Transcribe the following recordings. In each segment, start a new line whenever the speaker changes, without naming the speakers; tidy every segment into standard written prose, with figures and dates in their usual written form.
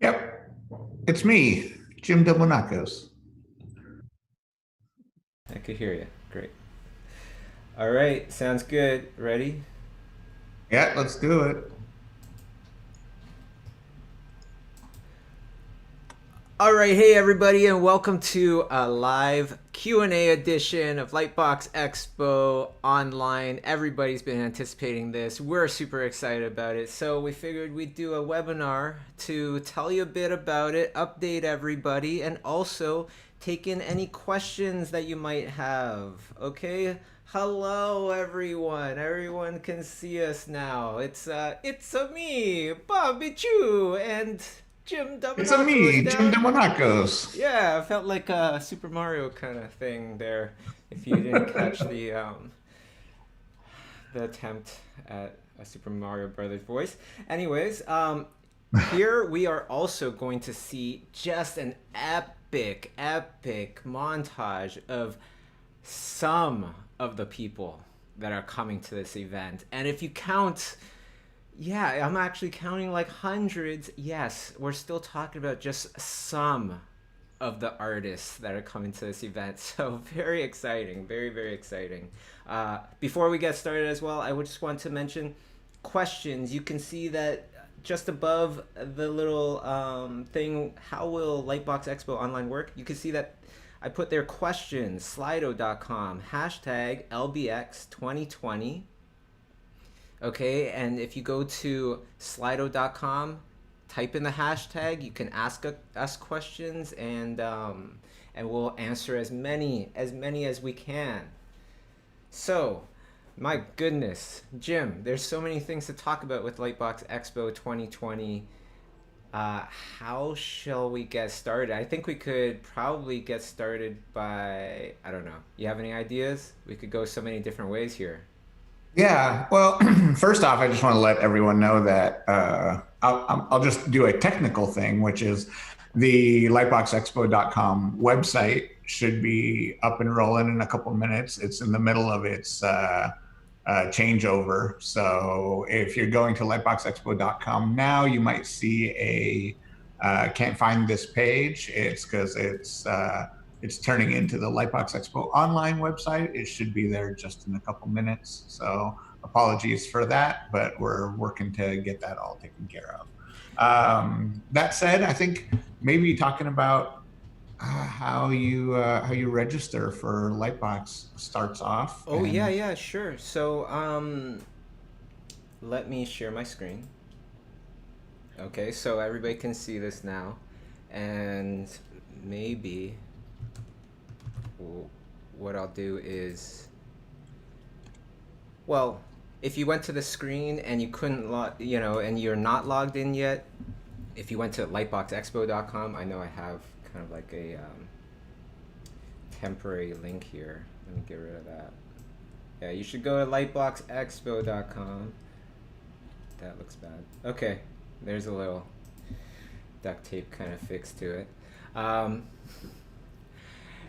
Yep, it's me, Jim Delmonacos.
I could hear you. Great. All right, sounds good. Ready?
Yeah, let's do it.
All right, hey everybody, and welcome to a live Q&A edition of Lightbox Expo online. Everybody's been anticipating this. We're super excited about it. So we figured we'd do a webinar to tell you a bit about it, update everybody, and also take in any questions that you might have. Okay? Hello everyone. Everyone can see us now. It's me, Bobby Chu, and Jim
It's a
Damanakos
me, Jim
down.
Delmonacos.
Yeah, it felt like a Super Mario kind of thing there. If you didn't catch the attempt at a Super Mario Brothers voice. Anyways, here we are also going to see just an epic montage of some of the people that are coming to this event. And if you count, yeah, I'm actually counting like hundreds. Yes, we're still talking about just some of the artists that are coming to this event. So very exciting, very exciting. Before we get started as well, I would just want to mention questions. You can see that just above the little thing, how will Lightbox Expo online work? You can see that I put their questions, slido.com, hashtag LBX2020. Okay, and if you go to slido.com, type in the hashtag, you can ask us questions, and we'll answer as many as we can. So, my goodness, Jim, there's so many things to talk about with Lightbox Expo 2020. How shall we get started? I think we could probably get started by, I don't know. You have any ideas? We could go so many different ways here.
Yeah, well, first off, I just want to let everyone know that I'll just do a technical thing, which is the lightboxexpo.com website should be up and rolling in a couple of minutes. It's in the middle of its changeover. So if you're going to lightboxexpo.com now, you might see a can't find this page. It's because it's turning into the Lightbox Expo online website. It should be there just in a couple minutes. So apologies for that, but we're working to get that all taken care of. That said, I think maybe talking about how you register for Lightbox starts off,
Oh yeah,
and
yeah, sure. So let me share my screen. Okay, so everybody can see this now, and maybe what I'll do is, well, if you went to the screen and you couldn't and you're not logged in yet, if you went to lightboxexpo.com, I know I have kind of like a temporary link here. Let me get rid of that. Yeah, you should go to lightboxexpo.com. That looks bad. Okay, there's a little duct tape kind of fixed to it. Um,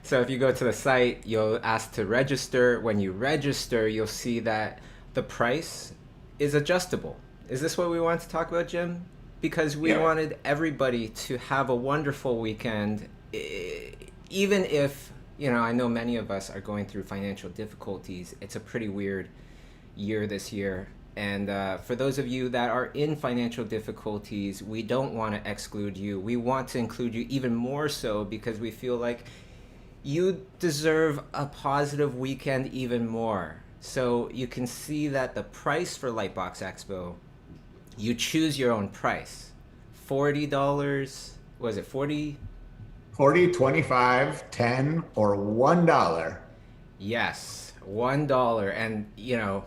so if you go to the site, you'll ask to register. When you register, you'll see that the price is adjustable. Is this what we want to talk about, Jim? Because we
yeah,
wanted everybody to have a wonderful weekend, even if, I know many of us are going through financial difficulties. It's a pretty weird year this year. And for those of you that are in financial difficulties, we don't want to exclude you. We want to include you even more so because we feel like you deserve a positive weekend even more. So you can see that the price for Lightbox Expo, you choose your own price. $40, was it 40?
40, 25, 10, or $1.
Yes, $1. And,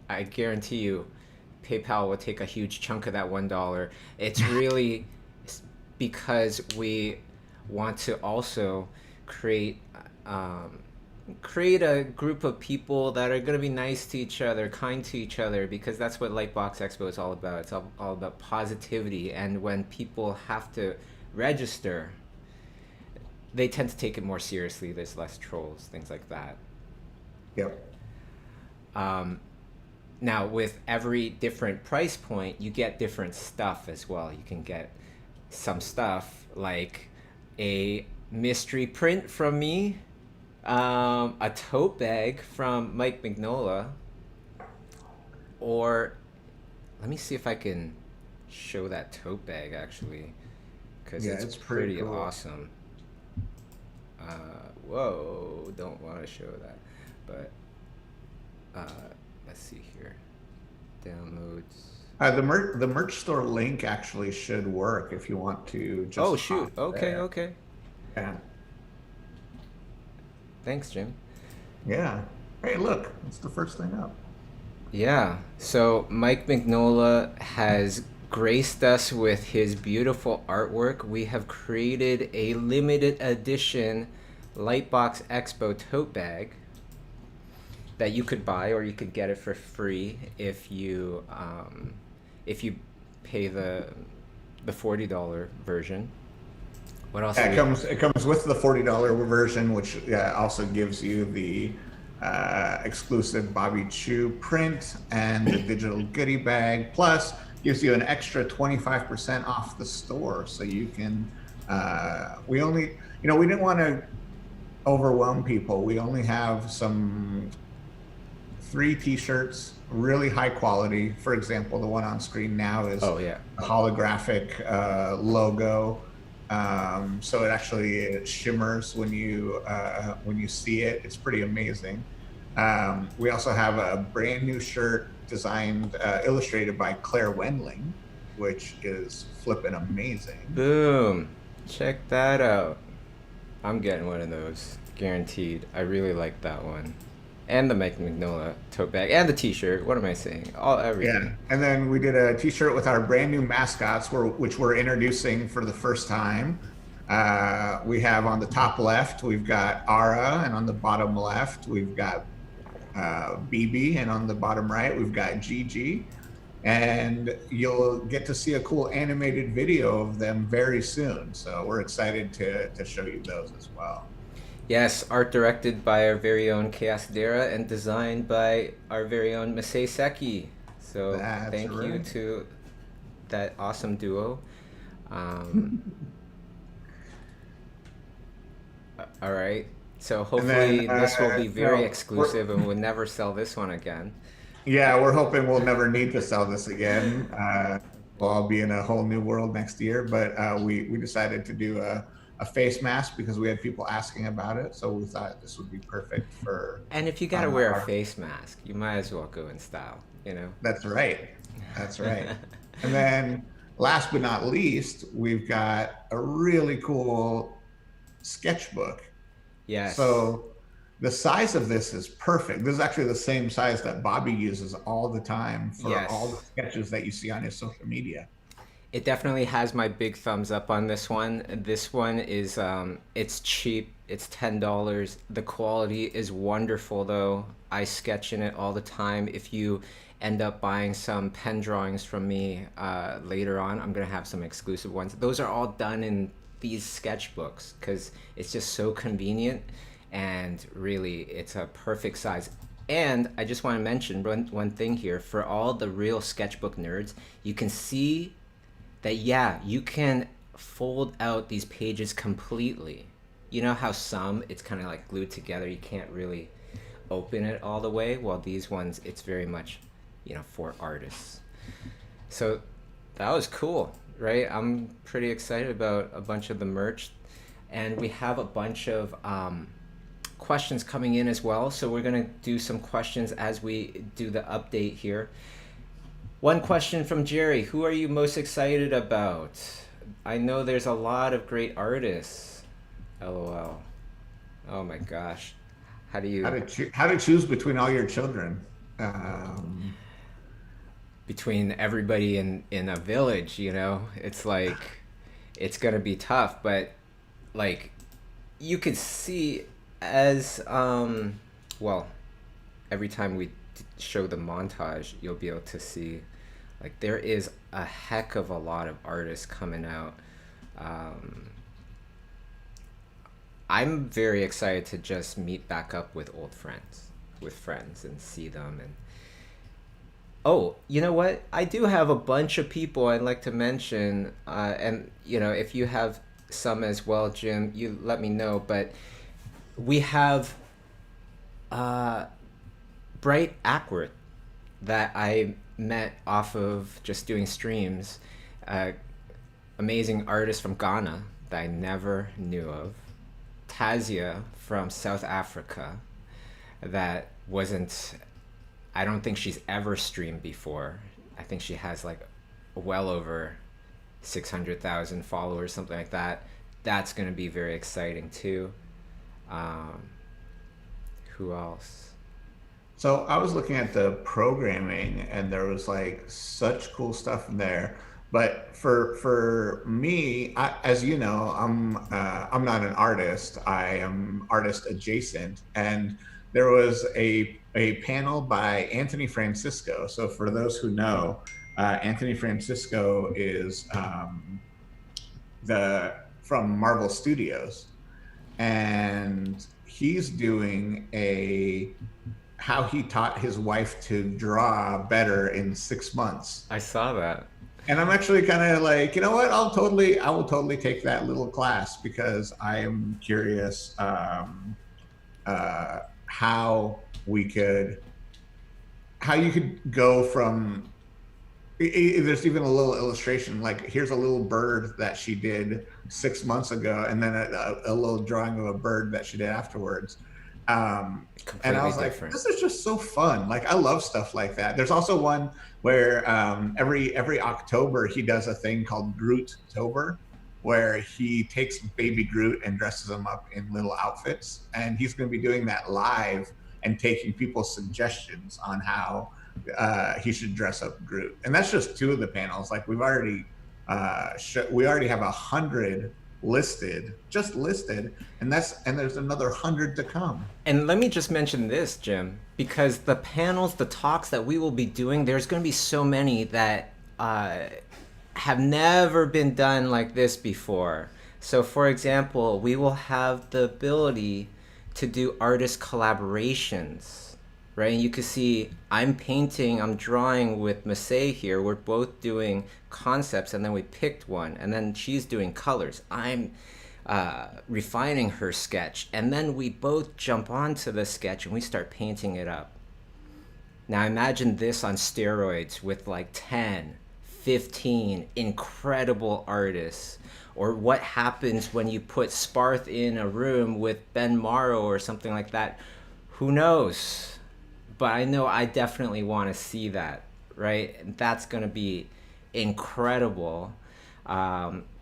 I guarantee you, PayPal will take a huge chunk of that $1. It's really because we want to also create um, create a group of people that are going to be nice to each other, kind to each other, because that's what Lightbox Expo is all about. It's all about positivity. And when people have to register, they tend to take it more seriously. There's less trolls, things like that.
Yep.
Um, Now, with every different price point, you get different stuff as well. You can get some stuff like a mystery print from me, a tote bag from Mike Mignola, or let me see if I can show that tote bag actually, because
Yeah,
it's
it's pretty
pretty
cool.
awesome. Whoa, don't want to show that, but let's see here. Downloads.
The merch store link actually should work if you want to
Oh
just
shoot.
hop
Okay,
there.
okay.
Yeah.
Thanks, Jim.
Yeah. Hey, look, it's the first thing up.
Yeah. So Mike Mignola has graced us with his beautiful artwork. We have created a limited edition Lightbox Expo tote bag that you could buy, or you could get it for free if you pay the $40 version. What else
Yeah,
do
it
we?
comes with the $40 version, which also gives you the exclusive Bobby Chew print and the digital goodie bag. Plus, gives you an extra 25% off the store, so you can. We only, we didn't want to overwhelm people. We only have some three t-shirts, really high quality. For example, the one on screen now is
Oh yeah.
a holographic logo. So it shimmers when you see it. It's pretty amazing. We also have a brand new shirt designed, illustrated by Claire Wendling, which is flipping amazing.
Boom. Check that out. I'm getting one of those, guaranteed. I really like that one, and the Mike Mignola tote bag, and the T-shirt. What am I saying? All
Yeah,
everything.
and then we did a T-shirt with our brand new mascots, which we're introducing for the first time. We have on the top left, we've got Ara, and on the bottom left, we've got BB, and on the bottom right, we've got Gigi. And you'll get to see a cool animated video of them very soon. So we're excited to show you those as well.
Yes, art directed by our very own Chaos Dera and designed by our very own Masei Seki. So
That's
thank you
right.
to that awesome duo. Um, all right. So
And then
hopefully this will be
you
very
know, we're
exclusive and we'll never sell this one again.
Yeah, we're hoping we'll never need to sell this again. We'll all be in a whole new world next year. But we decided to do a face mask because we had people asking about it. So we thought this would be perfect for
And if you gotta wear a
our.
face mask, you might as well go in style, you know?
That's right. That's right. And then last but not least, we've got a really cool sketchbook.
Yes.
So the size of this is perfect. This is actually the same size that Bobby uses all the time for all the
Yes.
sketches that you see on his social media.
It definitely has my big thumbs up on this one. This one is it's cheap. It's $10. The quality is wonderful though. I sketch in it all the time. If you end up buying some pen drawings from me later on, I'm gonna have some exclusive ones. Those are all done in these sketchbooks because it's just so convenient, and really it's a perfect size. And I just want to mention one thing here for all the real sketchbook nerds. You can see that, yeah, you can fold out these pages completely. You know how some it's kind of like glued together, you can't really open it all the way. Well, these ones it's very much, for artists. So that was cool, right? I'm pretty excited about a bunch of the merch, and we have a bunch of questions coming in as well. So we're gonna do some questions as we do the update here. One question from Jerry: who are you most excited about? I know there's a lot of great artists. LOL. Oh my gosh. How do you
How to choose between all your children? Um,
between everybody in a village, it's like it's gonna be tough, but like you could see as well, every time we show the montage, you'll be able to see like there is a heck of a lot of artists coming out. um, I'm very excited to just meet back up with old friends, and see them, and Oh, you know what? I do have a bunch of people I'd like to mention, and if you have some as well, Jim, you let me know. But we have Bright Ackworth that I met off of just doing streams. Uh, Amazing artist from Ghana that I never knew of. Tazia from South Africa that wasn't, I don't think she's ever streamed before. I think she has like well over 600,000 followers, something like that. That's going to be very exciting too. Um, who else?
So I was looking at the programming, and there was like such cool stuff in there. But for me, as you know, I'm not an artist. I am artist adjacent, and there was a panel by Anthony Francisco. So for those who know, Anthony Francisco is the from Marvel Studios, and he's doing a how he taught his wife to draw better in 6 months.
I saw that.
And I'm actually kind of like, you know what? I will totally take that little class because I am curious how we could, how you could go from. There's even a little illustration. Like, here's a little bird that she did 6 months ago, and then a little drawing of a bird that she did afterwards. And I
Completely
was like,
different.
this is just so fun. Like, I love stuff like that. There's also one where every October he does a thing called Groot-tober, where he takes baby Groot and dresses him up in little outfits, and he's going to be doing that live and taking people's suggestions on how he should dress up Groot. And that's just two of the panels. Like, we already have 100 listed, just listed, and there's another 100 to come.
And let me just mention this, Jim, because the panels, the talks that we will be doing, there's going to be so many that have never been done like this before. So, for example, we will have the ability to do artist collaborations, right? And you can see I'm painting, I'm drawing with Masay here. We're both doing concepts, and then we picked one, and then she's doing colors. I'm refining her sketch, and then we both jump onto the sketch and we start painting it up. Now imagine this on steroids with like 10, 15 incredible artists. Or what happens when you put Sparth in a room with Ben Morrow or something like that. Who knows? But I know I definitely want to see that, right? And that's going to be incredible.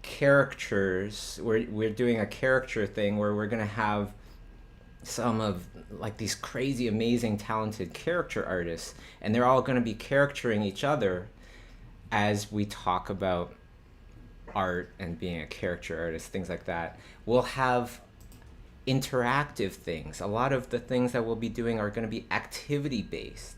Characters, we're doing a character thing where we're going to have some of like these crazy amazing talented character artists, and they're all going to be charactering each other as we talk about art and being a character artist, things like that. We'll have interactive things. A lot of the things that we'll be doing are going to be activity based,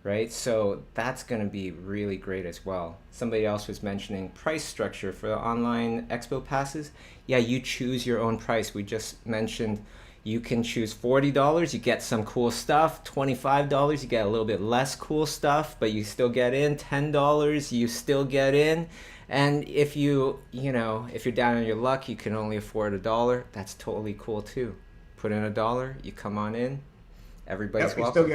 right? So that's going to be really great as well. Somebody else was mentioning price structure for the online expo passes. Yeah, you choose your own price. We just mentioned you can choose $40, you get some cool stuff. $25, you get a little bit less cool stuff, but you still get in. $10, you still get in. And if if you're down on your luck, you can only afford $1. That's totally cool too. Put in $1, you come on in. Everybody's
Yep,
welcome.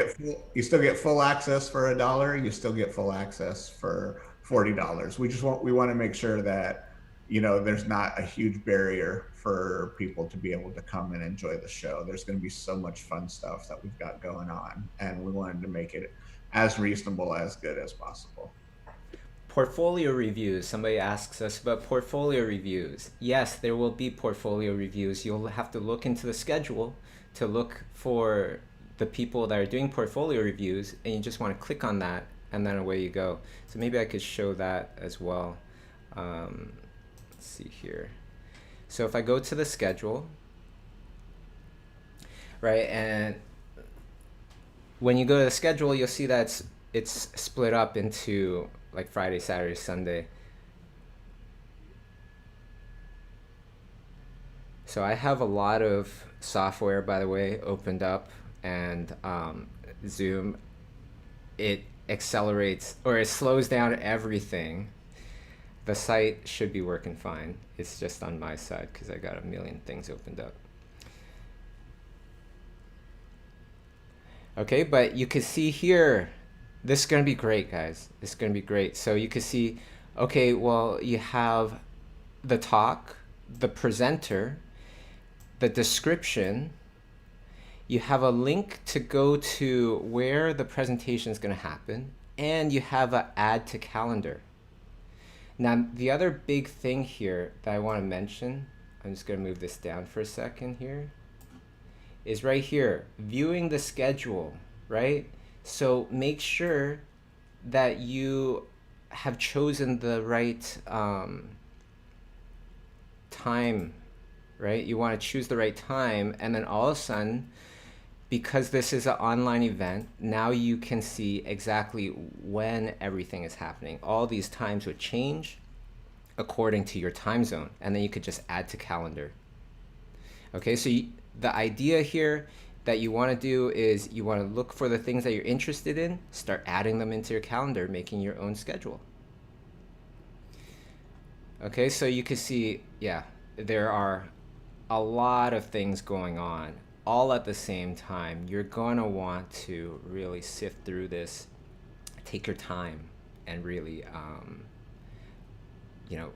you still get full access for $1. You still get full access for $40. We want to make sure that there's not a huge barrier for people to be able to come and enjoy the show. There's going to be so much fun stuff that we've got going on, and we wanted to make it as reasonable, as good as possible.
Portfolio reviews. Somebody asks us about portfolio reviews. Yes, there will be portfolio reviews. You'll have to look into the schedule to look for the people that are doing portfolio reviews, and you just want to click on that, and then away you go. So maybe I could show that as well. Let's see here. So if I go to the schedule, right, and when you go to the schedule, you'll see that it's split up into like Friday, Saturday, Sunday. So I have a lot of software, by the way, opened up, and Zoom. it accelerates or it slows down everything. The site should be working fine. It's just on my side because I got a million things opened up. Okay, but you can see here, this is going to be great, guys. This is going to be great. So you can see, okay, well, you have the talk, the presenter, the description. You have a link to go to where the presentation is going to happen, and you have an add to calendar. Now, the other big thing here that I want to mention, I'm just going to move this down for a second here, is right here, viewing the schedule, right? So make sure that you have chosen the right time, right? You want to choose the right time, and then all of a sudden, because this is an online event, now you can see exactly when everything is happening. All these times would change according to your time zone, and then you could just add to calendar. Okay, so the idea here that you want to do is you want to look for the things that you're interested in, start adding them into your calendar, making your own schedule. Okay, so you can see, yeah, there are a lot of things going on all at the same time. You're going to want to really sift through this, take your time, and really, you know,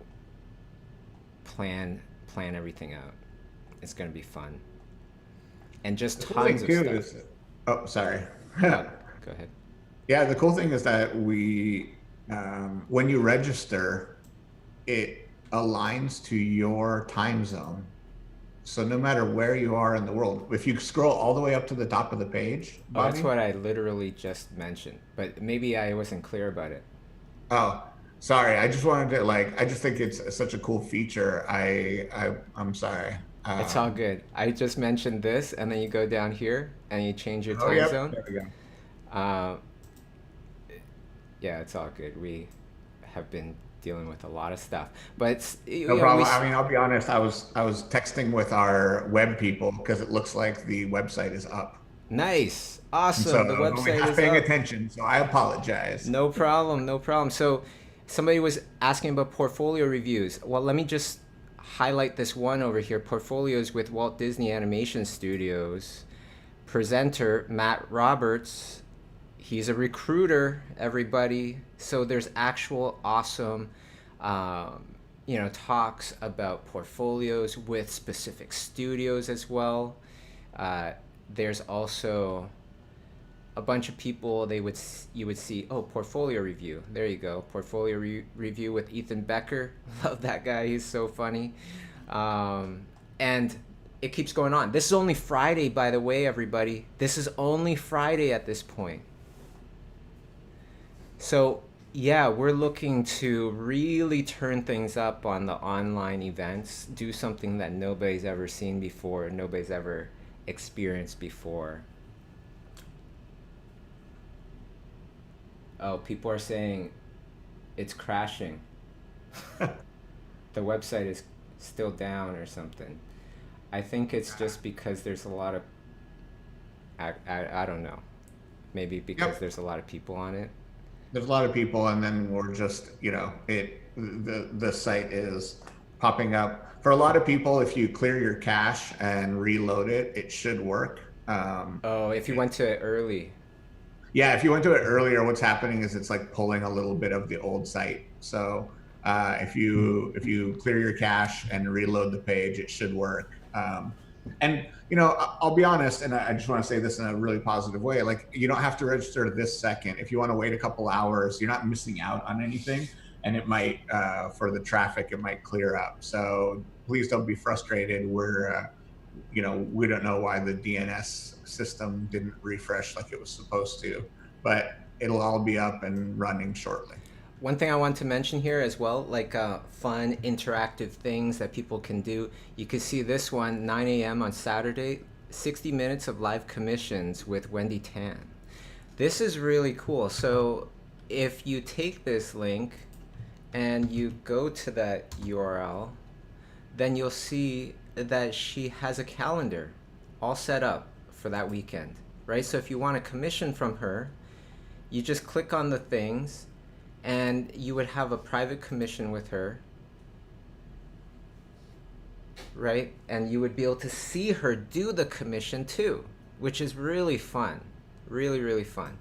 plan everything out. It's going to be fun. And just
The cool thing
tons of
too
stuff.
is, oh, sorry.
Go ahead.
Yeah, the cool thing is that when you register, it aligns to your time zone. So no matter where you are in the world, if you scroll all the way up to the top of the page,
Oh, that's
Bobby.
what I literally just mentioned, but maybe I wasn't clear about it.
Oh, sorry. I just wanted to I just think it's such a cool feature. I'm sorry.
It's all good. I just mentioned this, and then you go down here and you change your
Oh,
time
yep.
zone.
There we go.
Uh, yeah, it's all good. We have been dealing with a lot of stuff, but
No
you know,
problem. I mean, I'll be honest. I was texting with our web people because it looks like the website is up.
nice,
And so
awesome. The
I was only
website
half
is
paying
up.
attention, so I apologize.
No problem, no problem. So somebody was asking about portfolio reviews. Well, let me just highlight this one over here, portfolios with Walt Disney Animation Studios. Presenter Matt Roberts, he's a recruiter, everybody. So there's actual awesome talks about portfolios with specific studios as well. There's also a bunch of people you would see, oh, portfolio review, there you go, portfolio review with Ethan Becker. Love that guy, he's so funny. And it keeps going on. This is only Friday, by the way, everybody. This is only Friday at this point. So yeah, we're looking to really turn things up on the online events, do something that nobody's ever seen before, nobody's ever experienced before. Oh, people are saying it's crashing. The website is still down or something. I think it's just because there's a lot of, I don't know. Maybe because
Yep.
there's a lot of people on it.
There's a lot of people, and then we're just, the site is popping up. For a lot of people, if you clear your cache and reload it, it should work.
Oh, if you went to it early.
Yeah, if you went to it earlier, what's happening is it's like pulling a little bit of the old site. So if you clear your cache and reload the page, it should work. And I'll be honest, and I just want to say this in a really positive way. Like, you don't have to register this second. If you want to wait a couple hours, you're not missing out on anything. And it might, for the traffic, it might clear up. So please don't be frustrated. We don't know why the DNS system didn't refresh like it was supposed to, but it'll all be up and running shortly.
One thing I want to mention here as well, like fun interactive things that people can do. You can see this one, 9 a.m. on Saturday, 60 minutes of live commissions with Wendy Tan. This is really cool. So if you take this link and you go to that URL, then you'll see that she has a calendar all set up for that weekend, right? So if you want a commission from her, You just click on the things, and you would have a private commission with her, right? And you would be able to see her do the commission too, which is really fun. Really, really fun.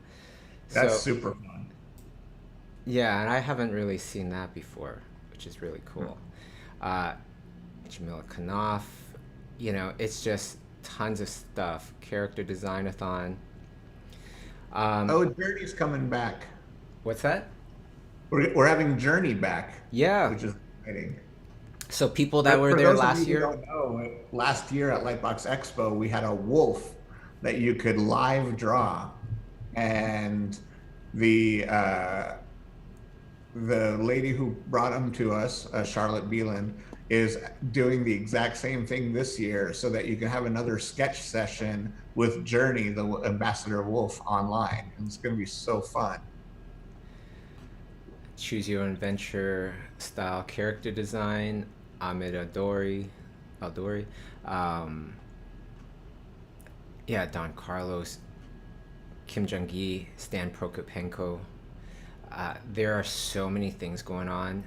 That's
So,
super fun.
yeah, and I haven't really seen that before, which is really cool. Uh, Jamila Knopf, it's just tons of stuff. Character design-a-thon. Um,
Oh, Journey's coming back.
what's that?
We're having Journey back,
Yeah.
which is exciting.
So people that
For,
were
for
there
those of you
last
who
year.
don't know, last year at Lightbox Expo, we had a wolf that you could live draw, and the uh, the lady who brought him to us, Charlotte Beeland, is doing the exact same thing this year, so that you can have another sketch session with Journey, the Ambassador Wolf, online, and it's going to be so fun.
Choose your own adventure style character design. Ahmed Aldori. Um, yeah, Don Carlos, Kim Jong Gi, Stan Prokopenko. There are so many things going on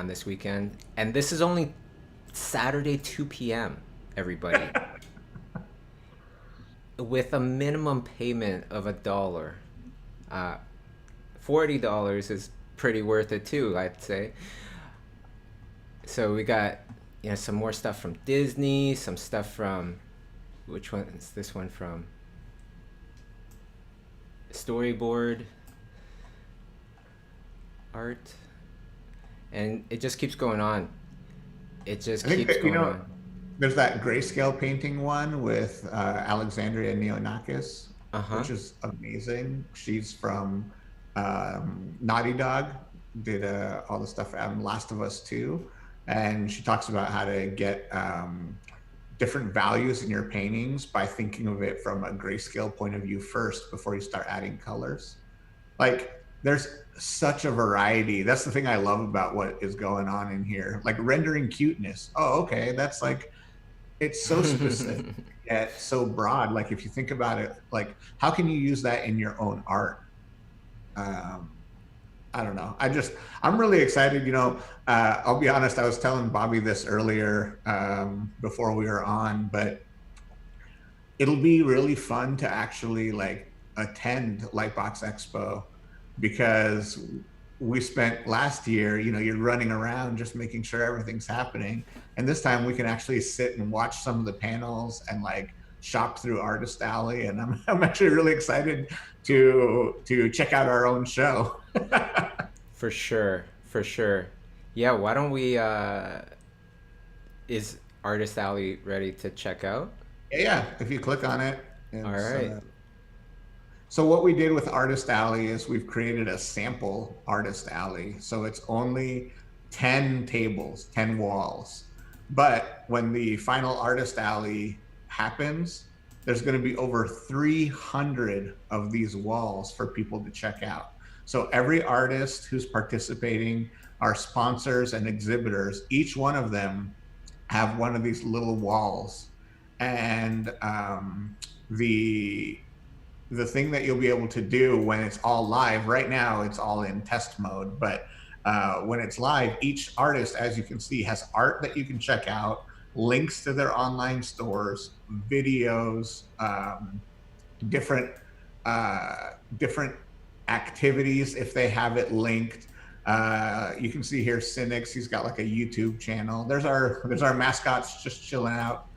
this weekend, and this is only Saturday 2 p.m. Everybody, with a minimum payment of $1. Uh, $40 is pretty worth it too, I'd say. So we got some more stuff from Disney, some stuff from, which one is this one from? Storyboard art, and it just keeps going on. It just
I think
keeps
that,
going on.
there's that grayscale painting one with Alexandria Neonakis,
Uh huh.
which is amazing. She's from Naughty Dog, did all the stuff on Last of Us 2. And she talks about how to get different values in your paintings by thinking of it from a grayscale point of view first before you start adding colors. Like, there's such a variety. That's the thing I love about what is going on in here. Like rendering cuteness. Oh, okay. That's like, it's so specific yet so broad. Like, if you think about it, like, how can you use that in your own art? Um, I don't know. I'm really excited. I'll be honest. I was telling Bobby this earlier before we were on, but it'll be really fun to actually like attend Lightbox Expo, because we spent last year, you're running around just making sure everything's happening. And this time we can actually sit and watch some of the panels and like shop through Artist Alley. And I'm actually really excited to check out our own show.
For sure, for sure. Yeah, why don't we? Is Artist Alley ready to check out?
Yeah, if you click on it,
All
it's
right.
so what we did with Artist Alley is we've created a sample Artist Alley. So it's only 10 tables, 10 walls. But when the final Artist Alley happens, there's going to be over 300 of these walls for people to check out. So every artist who's participating, our sponsors and exhibitors, each one of them have one of these little walls. And the the thing that you'll be able to do when it's all live, right now it's all in test mode, but when it's live, each artist, as you can see, has art that you can check out, links to their online stores, videos, different different activities if they have it linked. You can see here Cynics, he's got like a YouTube channel. There's our mascots just chilling out.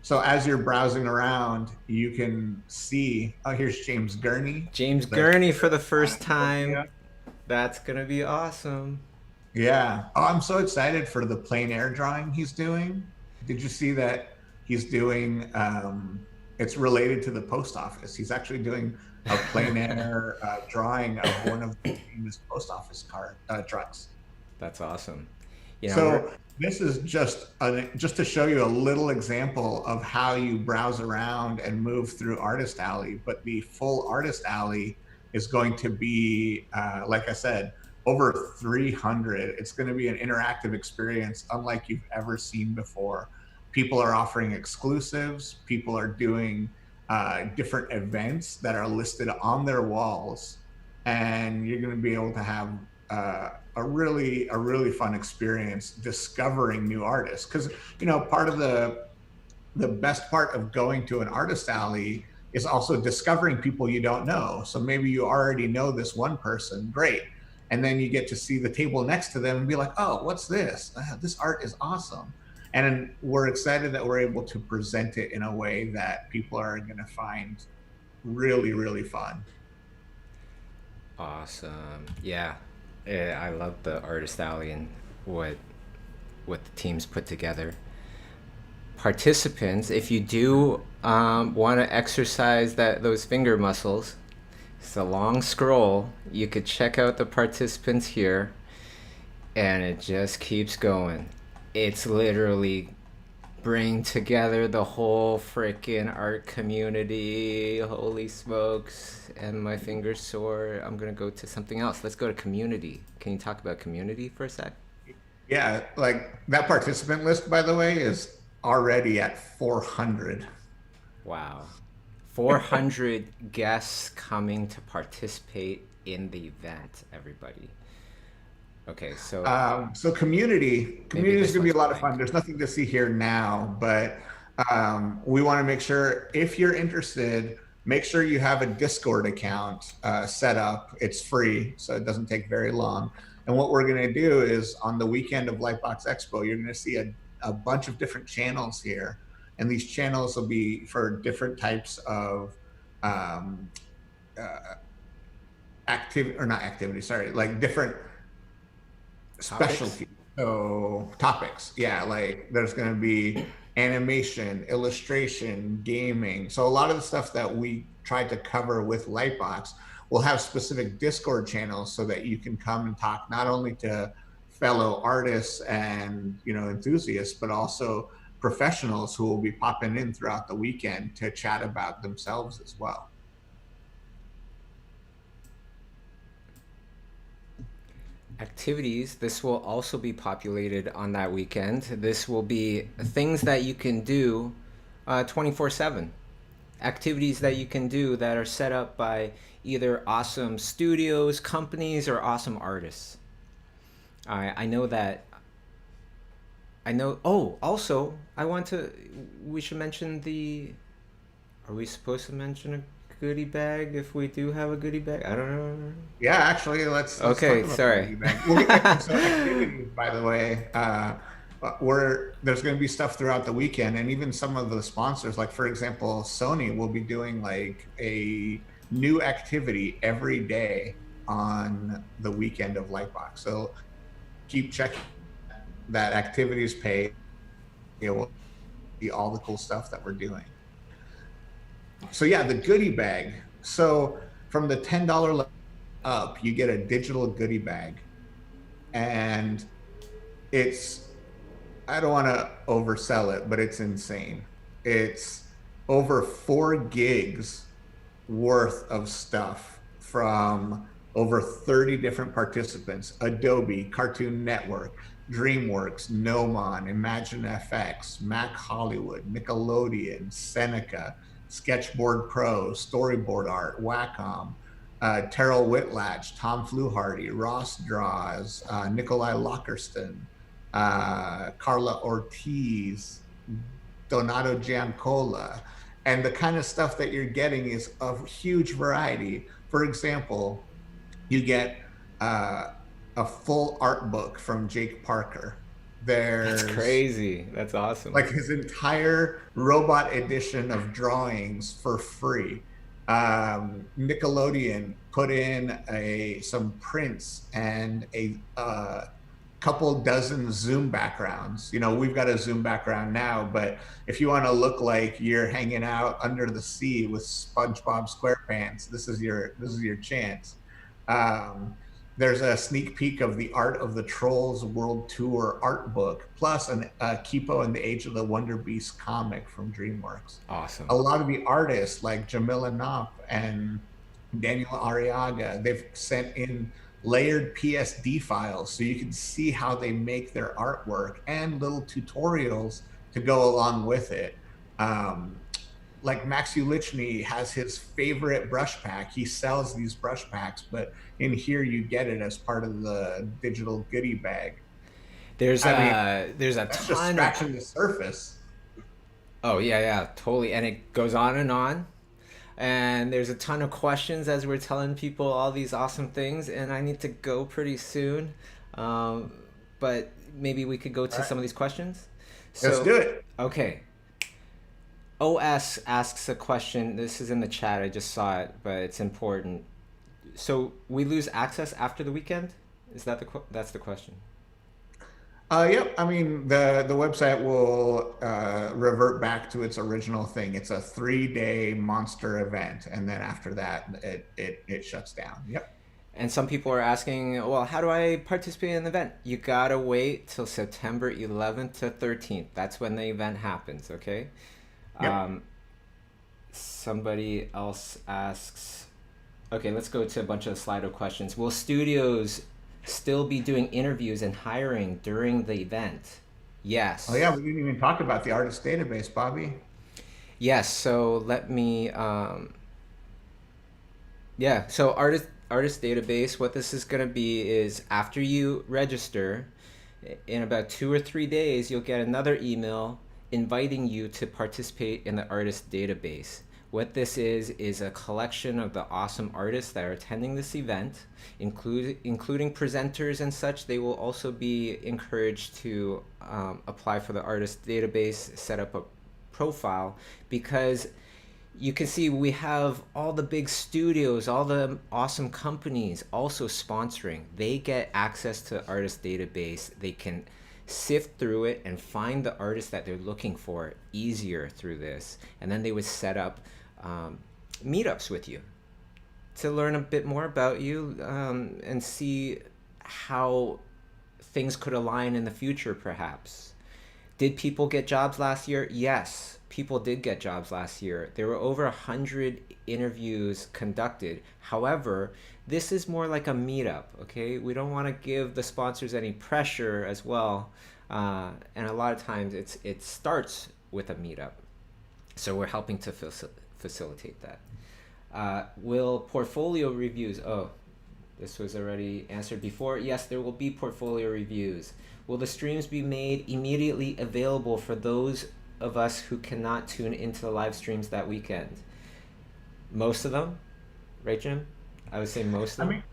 So as you're browsing around, you can see, oh, here's James Gurney,
James
the
Gurney for
creator
the
of
first time.
Autotopia.
That's gonna be awesome.
Yeah. Oh, I'm so excited for the plein air drawing he's doing. Did you see that he's doing, it's related to the post office. He's actually doing a plein air drawing of one of the famous post office trucks.
That's awesome. We're
So this is just to show you a little example of how you browse around and move through Artist Alley. But the full Artist Alley is going to be, like I said, over 300. It's going to be an interactive experience unlike you've ever seen before. People are offering exclusives. People are doing different events that are listed on their walls, and you're going to be able to have a really fun experience discovering new artists. Because part of the best part of going to an artist alley is also discovering people you don't know. So maybe you already know this one person, great. And then you get to see the table next to them and be like, oh, what's this? This art is awesome. And we're excited that we're able to present it in a way that people are going to find really, really fun.
Awesome. Yeah. I love the artist alley and what the teams put together. Participants, if you do want to exercise those finger muscles, it's a long scroll. You could check out the participants here, and it just keeps going. It's literally bring together the whole freaking art community. Holy smokes. And my fingers sore. I'm going to go to something else. Let's go to community. Can you talk about community for a sec?
Yeah, like that participant list, by the way, is already at 400.
Wow. 400 guests coming to participate in the event, everybody. Okay, so
So community
maybe
community is
this
going to
one's
be a lot of fun.
blank.
There's nothing to see here now, but we want to make sure if you're interested, make sure you have a Discord account set up. It's free, so it doesn't take very long. And what we're going to do is on the weekend of Lightbox Expo, you're going to see a bunch of different channels here, and these channels will be for different types of um, uh, activity or not activity. Sorry, like different
Topics?
specialty. So topics, yeah, like there's going to be animation, illustration, gaming. So a lot of the stuff that we tried to cover with Lightbox will have specific Discord channels so that you can come and talk not only to fellow artists and enthusiasts, but also professionals who will be popping in throughout the weekend to chat about themselves as well.
Activities. This will also be populated on that weekend. This will be things that you can do 24/7. Activities that you can do that are set up by either awesome studios, companies, or awesome artists. I know that. I know. Oh, also, I want to. We should mention the. Are we supposed to mention a goodie bag if we do have a goodie bag? I don't know.
Yeah, actually, let's talk
Okay,
about the
sorry.
goodie bag. So activities, by the way, where there's going to be stuff throughout the weekend, and even some of the sponsors, like for example, Sony will be doing like a new activity every day on the weekend of Lightbox. So keep checking that activities page. It will be all the cool stuff that we're doing. So yeah, the goodie bag. So from the $10 up, you get a digital goodie bag, and it's I don't want to oversell it, but it's insane. It's over 4 gigs worth of stuff from over 30 different participants: Adobe, Cartoon Network, DreamWorks, Nomon, Imagine FX, Mac Hollywood, Nickelodeon, Seneca, Sketchboard Pro, Storyboard Art, Wacom, Terrell Whitlatch, Tom Fluharty, Ross Draws, Nikolai Lockerston, Carla Ortiz, Donato Giancola. And the kind of stuff that you're getting is a huge variety. For example, you get a full art book from Jake Parker.
That's
There's
crazy. That's awesome.
like his entire robot edition of drawings for free. Nickelodeon put in some prints and a couple dozen Zoom backgrounds. We've got a Zoom background now, but if you want to look like you're hanging out under the sea with SpongeBob SquarePants, this is your chance. Um, there's a sneak peek of the Art of the Trolls World Tour art book, plus a Kipo and the Age of the Wonder Beast comic from DreamWorks. A
Awesome.
lot of the artists like Jamila Knopf and Daniel Arriaga, they've sent in layered PSD files so you can see how they make their artwork and little tutorials to go along with it. Um, like Max Ulichny has his favorite brush pack. He sells these brush packs, but in here you get it as part of the digital goodie bag. I mean,
There's a
that's just
ton of
scratching the surface.
oh yeah, yeah, totally, and it goes on and on. And there's a ton of questions as we're telling people all these awesome things, and I need to go pretty soon. Um, but maybe we could go
All
to
right,
some of these questions.
let's
So,
do it.
okay. OS asks a question. This is in the chat. I just saw it, but it's important. So we lose access after the weekend? Is that that's the question?
Yep. I mean, the website will revert back to its original thing. It's a 3-day monster event, and then after that, it shuts down. Yep.
And some people are asking, well, how do I participate in the event? You gotta wait till September 11th to 13th. That's when the event happens, okay?
Yep.
Um, Somebody else asks, okay, let's go to a bunch of Slido questions. Will studios still be doing interviews and hiring during the event?
Oh yeah,
Yes.
we didn't even talk about the artist database, Bobby.
Yes, so let me yeah, so artist database, what this is going to be is after you register, in about 2 or 3 days, you'll get another email inviting you to participate in the artist database. What this is a collection of the awesome artists that are attending this event, including presenters and such. They will also be encouraged to apply for the artist database, set up a profile, because you can see we have all the big studios, all the awesome companies also sponsoring. They get access to artist database. They can sift through it and find the artists that they're looking for easier through this. And then they would set up meetups with you to learn a bit more about you, and see how things could align in the future, perhaps. Did people get jobs last year? Yes, people did get jobs last year. There were over 100 interviews conducted. However, this is more like a meetup, okay? We don't want to give the sponsors any pressure as well. And a lot of times it starts with a meetup. So we're helping to facilitate that. Will portfolio reviews, oh, this was already answered before. Yes, there will be portfolio reviews. Will the streams be made immediately available for those of us who cannot tune into the live streams that weekend? Most of them, right, Jim? I would say most
I
of them.
mean,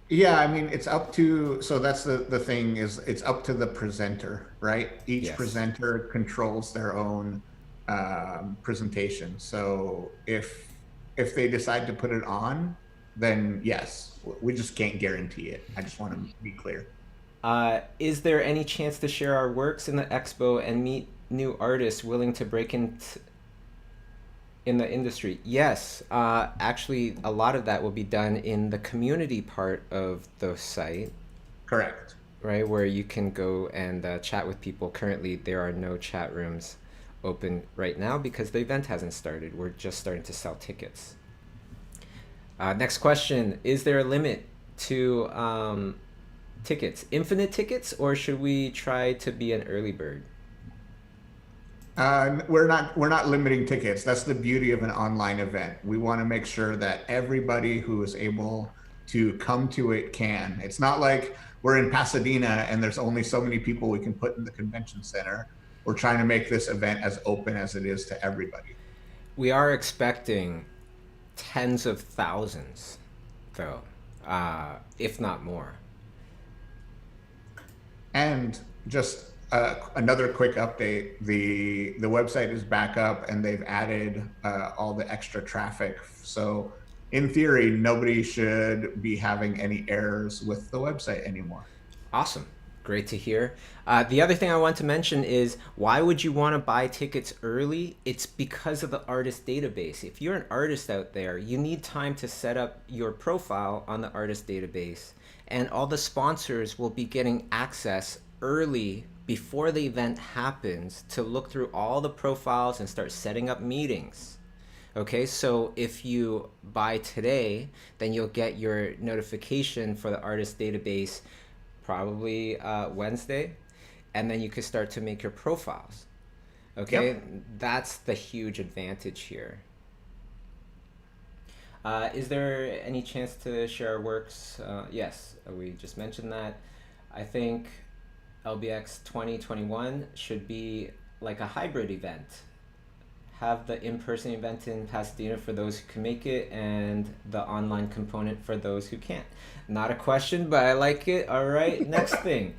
yeah, I mean, it's up to, so that's the thing is it's up to the presenter, right? Each
Yes.
presenter controls their own presentation. So if they decide to put it on, then yes, we just can't guarantee it. I just want to be clear.
Is there any chance to share our works in the expo and meet new artists willing to break into in the industry? Yes, actually, a lot of that will be done in the community part of the site,
Correct.
right, where you can go and chat with people. Currently, there are no chat rooms open right now because the event hasn't started. We're just starting to sell tickets. Next question: is there a limit to tickets? Infinite tickets, or should we try to be an early bird?
We're not limiting tickets. That's the beauty of an online event. We want to make sure that everybody who is able to come to it can. It's not like we're in Pasadena and there's only so many people we can put in the convention center. We're trying to make this event as open as it is to everybody.
We are expecting tens of thousands, though, if not more.
And just another quick update: the website is back up, and they've added all the extra traffic. So, in theory, nobody should be having any errors with the website anymore.
Awesome. Great to hear. The other thing I want to mention is why would you want to buy tickets early? It's because of the artist database. If you're an artist out there, you need time to set up your profile on the artist database. And all the sponsors will be getting access early before the event happens to look through all the profiles and start setting up meetings. Okay, so if you buy today, then you'll get your notification for the artist database probably Wednesday, and then you can start to make your profiles. Okay,
Yep.
that's the huge advantage here. Is there any chance to share our works? Yes, we just mentioned that. I think LBX 2021 should be like a hybrid event. Have the in person event in Pasadena for those who can make it, and the online component for those who can't. Not a question, but I like it. All right, next thing.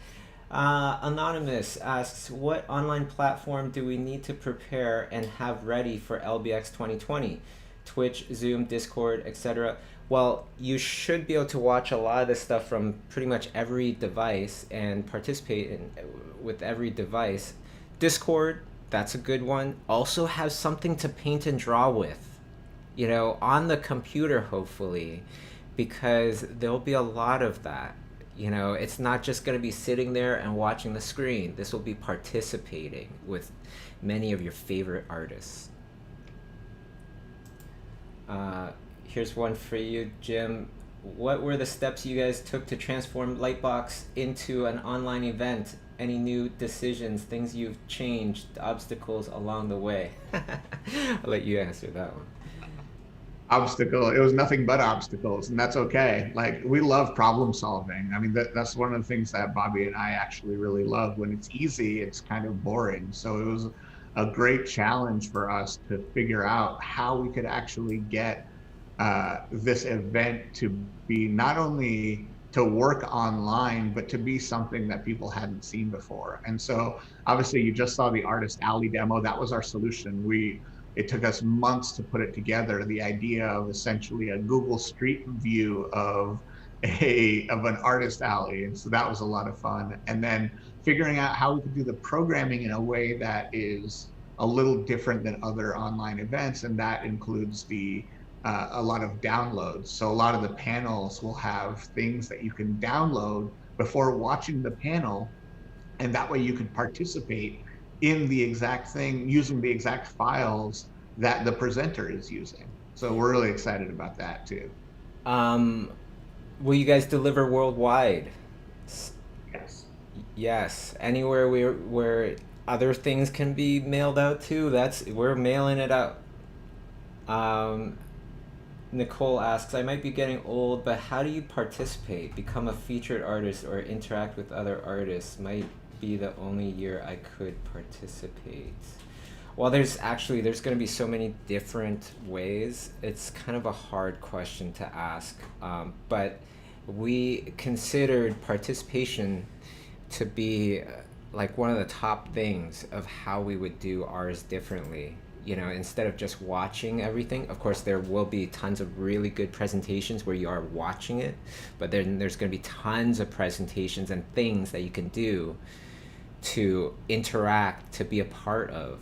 Anonymous asks, what online platform do we need to prepare and have ready for LBX 2020? Twitch, Zoom, Discord, etc. Well, you should be able to watch a lot of this stuff from pretty much every device and participate with every device. Discord, that's a good one. Also have something to paint and draw with, on the computer, hopefully, because there'll be a lot of that. It's not just going to be sitting there and watching the screen. This will be participating with many of your favorite artists. Here's one for you, Jim. What were the steps you guys took to transform Lightbox into an online event? Any new decisions, things you've changed, obstacles along the way? I'll let you answer that one.
Obstacle. It was nothing but obstacles, and that's okay. Like, we love problem solving. I mean, that's one of the things that Bobby and I actually really love. When it's easy, it's kind of boring. So it was a great challenge for us to figure out how we could actually get this event to be not only to work online, but to be something that people hadn't seen before. And so obviously you just saw the Artist Alley demo. That was our solution. It took us months to put it together. The idea of essentially a Google Street View of an artist alley. And so that was a lot of fun. And then figuring out how we could do the programming in a way that is a little different than other online events. And that includes a lot of downloads. So a lot of the panels will have things that you can download before watching the panel, and that way you can participate in the exact thing using the exact files that the presenter is using. So we're really excited about that too.
Um, will you guys deliver worldwide?
Yes.
Yes, anywhere where other things can be mailed out to, that's we're mailing it out. Um, Nicole asks, I might be getting old, but how do you participate, become a featured artist, or interact with other artists? Might be the only year I could participate. Well, there's going to be so many different ways. It's kind of a hard question to ask, but we considered participation to be like one of the top things of how we would do ours differently. Instead of just watching everything, of course, there will be tons of really good presentations where you are watching it, but then there's going to be tons of presentations and things that you can do to interact, to be a part of,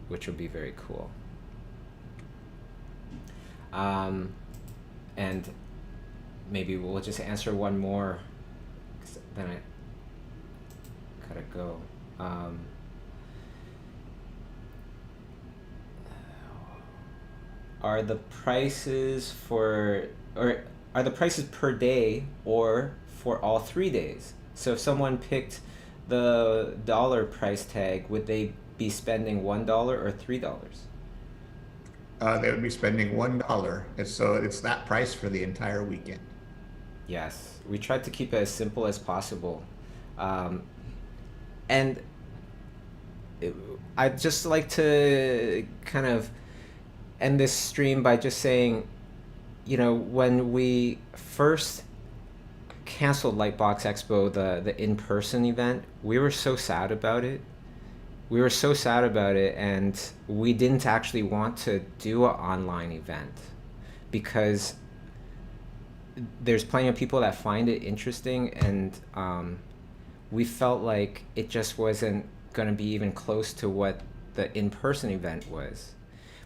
which will be very cool. And maybe we'll just answer one more, 'cause then I gotta go. Are the prices or are the prices per day or for all 3 days? So if someone picked the dollar price tag, would they be spending $1 or $3?
They would be spending $1. And so it's that price for the entire weekend.
Yes, we tried to keep it as simple as possible. Um, and I'd just like to kind of end this stream by just saying, when we first canceled Lightbox Expo, the in-person event, we were so sad about it. We were so sad about it, and we didn't actually want to do an online event because there's plenty of people that find it interesting, and we felt like it just wasn't going to be even close to what the in-person event was.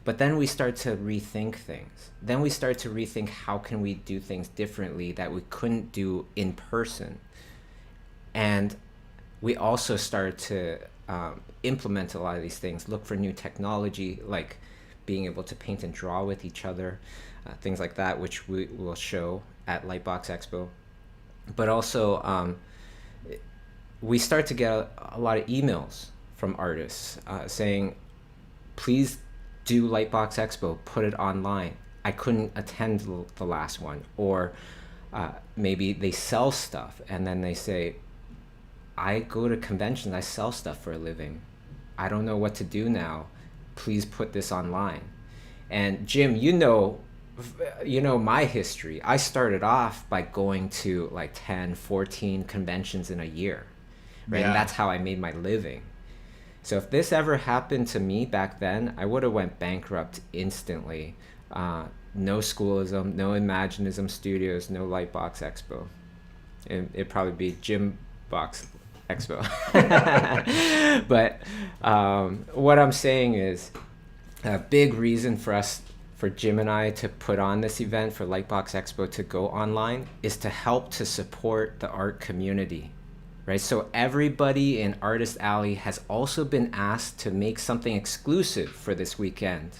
But then we start to rethink things. Then we start to rethink how can we do things differently that we couldn't do in person. And we also start to implement a lot of these things, look for new technology, like being able to paint and draw with each other, things like that, which we will show at Lightbox Expo. But also, we start to get a lot of emails from artists saying, please do Lightbox Expo, put it online. I couldn't attend the last one. Or maybe they sell stuff and then they say, I go to conventions, I sell stuff for a living. I don't know what to do now. Please put this online. And Jim, my history. I started off by going to like 10, 14 conventions in a year, right? And
Yeah.
that's how I made my living. So if this ever happened to me back then, I would have went bankrupt instantly. No Schoolism, no Imaginism Studios, no Lightbox Expo. It'd probably be Jim Box Expo. But what I'm saying is a big reason for Jim and I to put on this event for Lightbox Expo to go online is to help to support the art community, right? So everybody in Artist Alley has also been asked to make something exclusive for this weekend,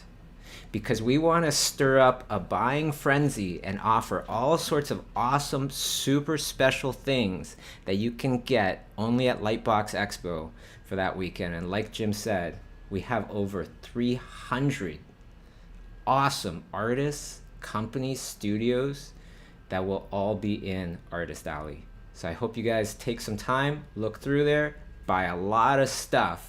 because we want to stir up a buying frenzy and offer all sorts of awesome, super special things that you can get only at Lightbox Expo for that weekend. And like Jim said, we have over 300 awesome artists, companies, studios that will all be in Artist Alley. So I hope you guys take some time, look through there, buy a lot of stuff,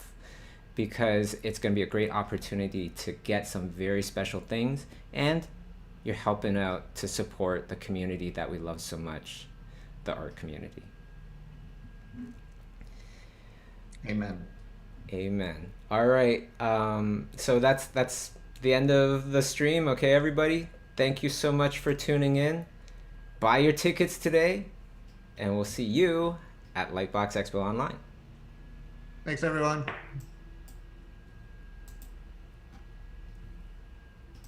because it's going to be a great opportunity to get some very special things, and you're helping out to support the community that we love so much, the art community.
Amen.
Amen. All right. So that's the end of the stream. Okay, everybody. Thank you so much for tuning in. Buy your tickets today, and we'll see you at Lightbox Expo Online.
Thanks, everyone.